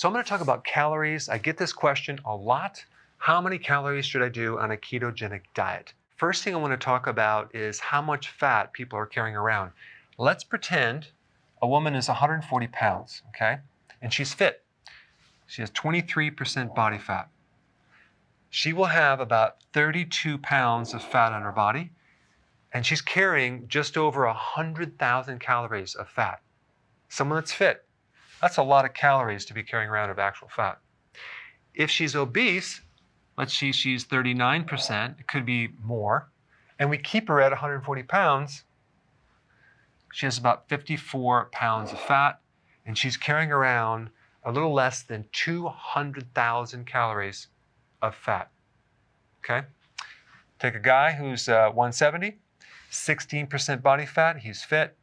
So I'm going to talk about calories. I get this question a lot. How many calories should I do on a ketogenic diet? First thing I want to talk about is how much fat people are carrying around. Let's pretend a woman is 140 pounds, okay? And she's fit. She has 23% body fat. She will have about 32 pounds of fat on her body, and she's carrying just over 100,000 calories of fat. Someone that's fit, that's a lot of calories to be carrying around of actual fat. If she's obese, let's see, she's 39%, it could be more, and we keep her at 140 pounds, she has about 54 pounds of fat, and she's carrying around a little less than 200,000 calories of fat, okay? Take a guy who's 170, 16% body fat, he's fit,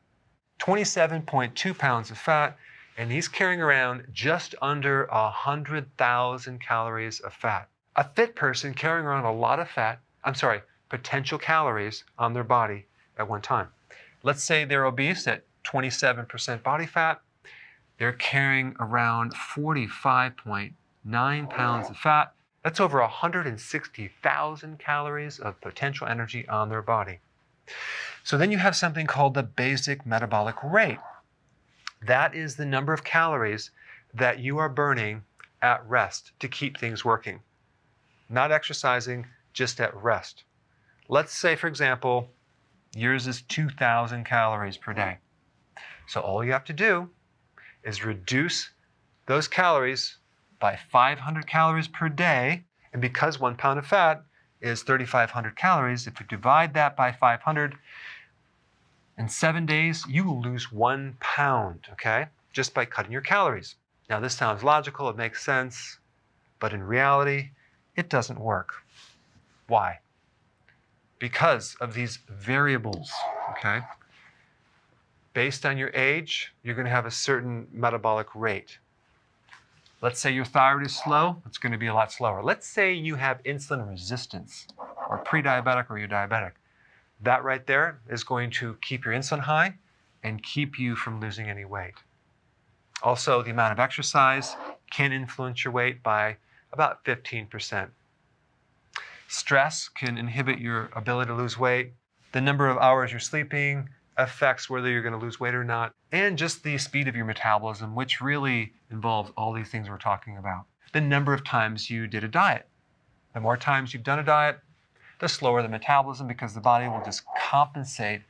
27.2 pounds of fat, and he's carrying around just under 100,000 calories of fat. A fit person carrying around a lot of fat, potential calories on their body at one time. Let's say they're obese at 27% body fat. They're carrying around 45.9 pounds of fat. That's over 160,000 calories of potential energy on their body. So then you have something called the basic metabolic rate. That is the number of calories that you are burning at rest to keep things working. Not exercising, just at rest. Let's say, for example, yours is 2,000 calories per day. So all you have to do is reduce those calories by 500 calories per day. And because 1 pound of fat is 3,500 calories, if you divide that by 500, in 7 days, you will lose 1 pound, okay? Just by cutting your calories. Now this sounds logical, it makes sense, but in reality, it doesn't work. Why? Because of these variables, okay? Based on your age, you're going to have a certain metabolic rate. Let's say your thyroid is slow, it's going to be a lot slower. Let's say you have insulin resistance, or pre-diabetic, or you're diabetic. That right there is going to keep your insulin high and keep you from losing any weight. Also, the amount of exercise can influence your weight by about 15%. Stress can inhibit your ability to lose weight. The number of hours you're sleeping affects whether you're going to lose weight or not. And just the speed of your metabolism, which really involves all these things we're talking about. The number of times you did a diet. The more times you've done a diet, the slower the metabolism, because the body will just compensate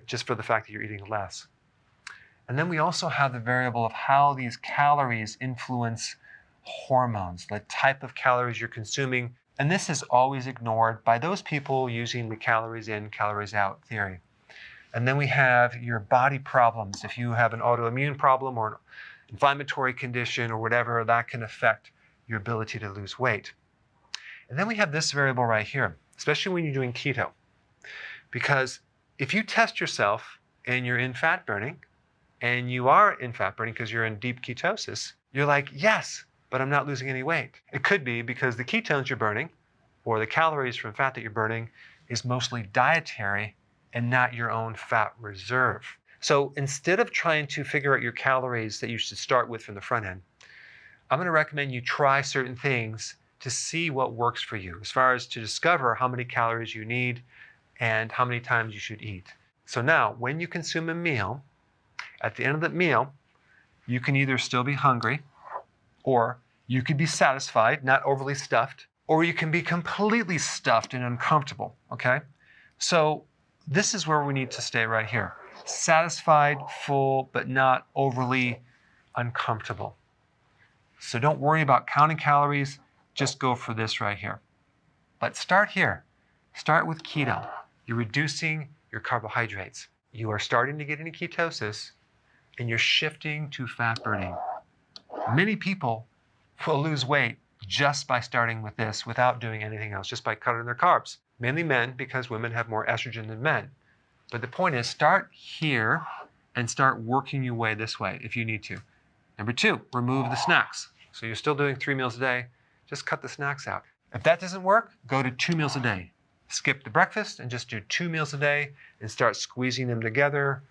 just for the fact that you're eating less. And then we also have the variable of how these calories influence hormones, the type of calories you're consuming. And this is always ignored by those people using the calories in, calories out theory. And then we have your body problems. If you have an autoimmune problem or an inflammatory condition or whatever, that can affect your ability to lose weight. And then we have this variable right here, especially when you're doing keto. Because if you test yourself and you're in fat burning, and you are in fat burning because you're in deep ketosis, you're like, yes, but I'm not losing any weight. It could be because the ketones you're burning, or the calories from fat that you're burning, is mostly dietary and not your own fat reserve. So instead of trying to figure out your calories that you should start with from the front end, I'm going to recommend you try certain things to see what works for you, as far as to discover how many calories you need and how many times you should eat. So now, when you consume a meal, at the end of that meal, you can either still be hungry, or you could be satisfied, not overly stuffed, or you can be completely stuffed and uncomfortable, okay? So this is where we need to stay right here. Satisfied, full, but not overly uncomfortable. So don't worry about counting calories, just go for this right here. But start here. Start with keto. You're reducing your carbohydrates. You are starting to get into ketosis, and you're shifting to fat burning. Many people will lose weight just by starting with this without doing anything else, just by cutting their carbs. Mainly men, because women have more estrogen than men. But the point is, start here and start working your way this way if you need to. Number 2, remove the snacks. So you're still doing 3 meals a day, just cut the snacks out. If that doesn't work, go to 2 meals a day. Skip the breakfast and just do 2 meals a day and start squeezing them together.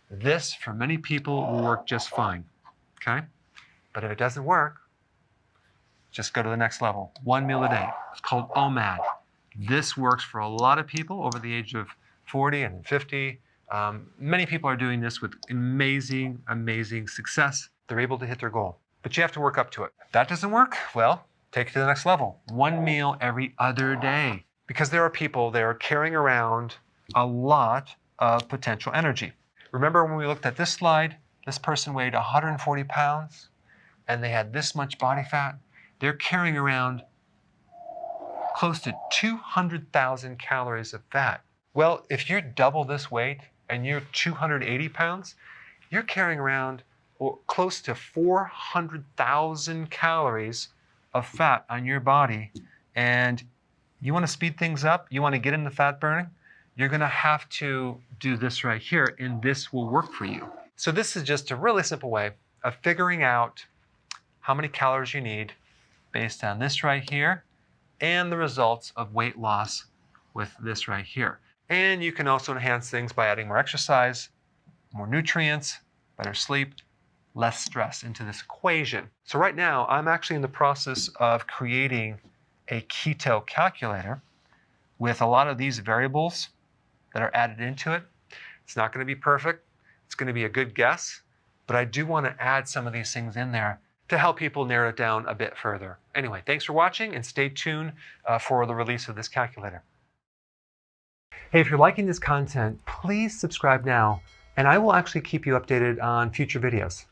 This, for many people, will work just fine, okay? But if it doesn't work, just go to the next level. 1 meal a day. It's called OMAD. This works for a lot of people over the age of 40 and 50. Many people are doing this with amazing, amazing success. They're able to hit their goal. But you have to work up to it. If that doesn't work, well, take it to the next level. 1 meal every other day. Because there are people that are carrying around a lot of potential energy. Remember when we looked at this slide, this person weighed 140 pounds and they had this much body fat. They're carrying around close to 200,000 calories of fat. Well, if you're double this weight and you're 280 pounds, you're carrying around close to 400,000 calories of fat on your body. And you want to speed things up, you want to get into fat burning, you're going to have to do this right here, and this will work for you. So this is just a really simple way of figuring out how many calories you need based on this right here and the results of weight loss with this right here. And you can also enhance things by adding more exercise, more nutrients, better sleep, less stress into this equation. So right now, I'm actually in the process of creating a keto calculator with a lot of these variables that are added into it. It's not going to be perfect. It's going to be a good guess, but I do want to add some of these things in there to help people narrow it down a bit further. Anyway, thanks for watching and stay tuned for the release of this calculator. Hey, if you're liking this content, please subscribe now, and I will actually keep you updated on future videos.